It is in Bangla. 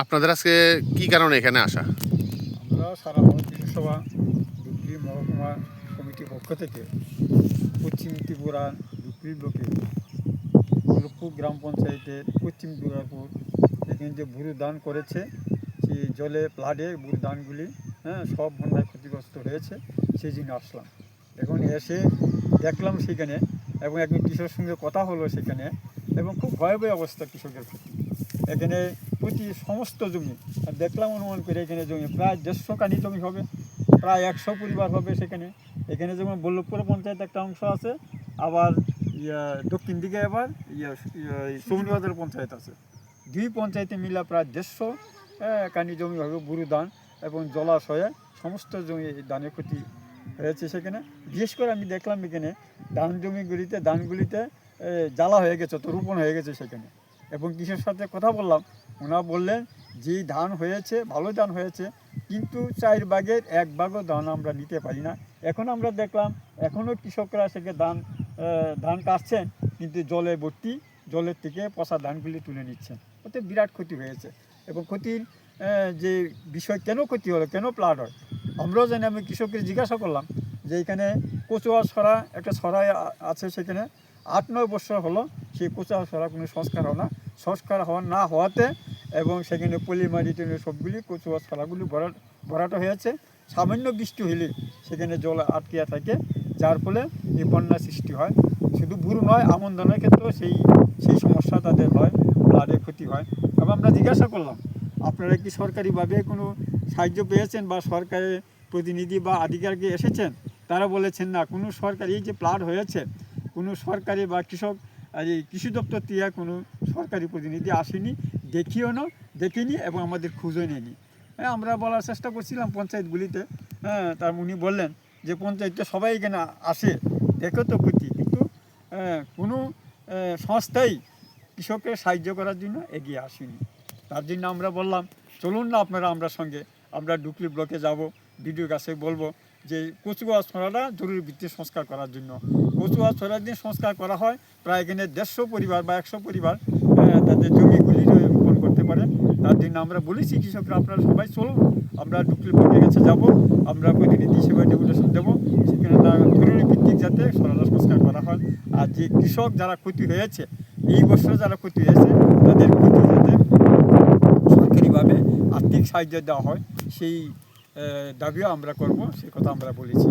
আপনাদের আজকে কি কারণে এখানে আসা? আমরা সারা ভারত বিধানসভা ডুকরি মহকুমা কমিটির পক্ষ থেকে পশ্চিম ত্রিপুরা ডুকরি ব্লকে গোলকপুর গ্রাম পঞ্চায়েতের পশ্চিম দুর্গাপুর এখানে যে বুড়ো দান করেছে, সেই জলে প্লাডে বুড়ো দানগুলি সব বন্যায় ক্ষতিগ্রস্ত হয়েছে, সেই জন্য আসলাম। এখন এসে দেখলাম সেখানে, এবং একজন কৃষকের সঙ্গে কথা হলো সেখানে, এবং খুব ভয়াবহ অবস্থা কৃষকের প্রতি। এখানে প্রতি সমস্ত জমি দেখলাম, অনুমান করে এখানে জমি প্রায় 150 কানি জমি হবে, প্রায় 100 পরিবার হবে সেখানে। এখানে যেমন বল্লভপুর পঞ্চায়েত একটা অংশ আছে, আবার দক্ষিণ দিকে আবার সৌমিবাজার পঞ্চায়েত আছে। দুই পঞ্চায়েতে মিলে প্রায় 150 কানি জমি হবে বুড়ো ধান, এবং জলাশয়ে সমস্ত জমি ধানের ক্ষতি হয়েছে সেখানে। বিশেষ করে আমি দেখলাম এখানে ধানগুলিতে জ্বালা হয়ে গেছে, তো রোপণ হয়ে গেছে সেখানে। এবং কৃষকের সাথে কথা বললাম, ওনারা বললেন যেই ধান হয়েছে ভালো ধান হয়েছে, কিন্তু 4 ভাগের 1 ভাগও ধান আমরা নিতে পারি না। এখন আমরা দেখলাম এখনও কৃষকরা সেখানে ধান কাটছেন, কিন্তু জলে ভর্তি, জলের থেকে পচা ধানগুলি তুলে নিচ্ছেন। ওতে বিরাট ক্ষতি হয়েছে। এবং ক্ষতির যে বিষয়, কেন ক্ষতি হলো, কেন প্লাট হয় আমরাও জানি। আমি কৃষককে জিজ্ঞাসা করলাম যে এখানে কচুয়া ছড়া একটা ছড়াই আছে, সেখানে 8-9 বছর হলো সেই কচুয়া ছড়া কোনো সংস্কার না হওয়াতে, এবং সেখানে পলি মাটি সবগুলি কচুয়া ছড়াগুলি ভরাট হয়েছে। সামান্য বৃষ্টি হলে সেখানে জল আটকিয়া থাকে, যার ফলে এই বন্যা সৃষ্টি হয়। শুধু বুড়ো নয়, আমন ধানের ক্ষেত্রেও সেই সমস্যা তাদের হয়, প্লাডের ক্ষতি হয়। এবং আমরা জিজ্ঞাসা করলাম, আপনারা কি সরকারিভাবে কোনো সাহায্য পেয়েছেন, বা সরকারের প্রতিনিধি বা আধিকারিক এসেছেন? তারা বলেছেন না, কোনো সরকারি, এই যে প্লাট হয়েছে, কোনো সরকারি বা কৃষি দপ্তর থেকে কোনো সরকারি প্রতিনিধি আসেনি, দেখিনি, এবং আমাদের খুঁজও নেয়নি। আমরা বলার চেষ্টা করছিলাম পঞ্চায়েতগুলিতে, তার উনি বললেন যে পঞ্চায়েতে সবাই এখানে আসে, দেখো তো ক্ষতি, কিন্তু কোনো সংস্থাই কৃষকের সাহায্য করার জন্য এগিয়ে আসেনি। তার জন্য আমরা বললাম, চলুন না আমরা সঙ্গে আমরা ডুকলি ব্লকে যাব, বিডিওর কাছে বলবো যে কচুয়া ছড়াটা জরুরি ভিত্তিতে সংস্কার করার জন্য। কচুয়া ছড়া দিয়ে সংস্কার করা হয়, প্রায় এখানে 150 পরিবার বা 100 পরিবার তাদের জমিগুলি রোপণ করতে পারে। তার জন্য আমরা বলেছি কৃষকরা, আপনারা সবাই চলুন, আমরা ডুকলি ব্লকের কাছে যাব, আমরা প্রতিনিধি হিসেবে ডেপুটেশন দেবো, সেখানে জরুরি ভিত্তিক যাতে ছড়াটা সংস্কার করা হয়। আর যে কৃষক যারা ক্ষতি হয়েছে, এই বছর যারা ক্ষতি হয়েছে, তাদের ক্ষতি যাতে সরকারিভাবে আর্থিক সাহায্য দেওয়া হয়, সেই দাবিও আমরা করব, সে কথা আমরা বলেছি।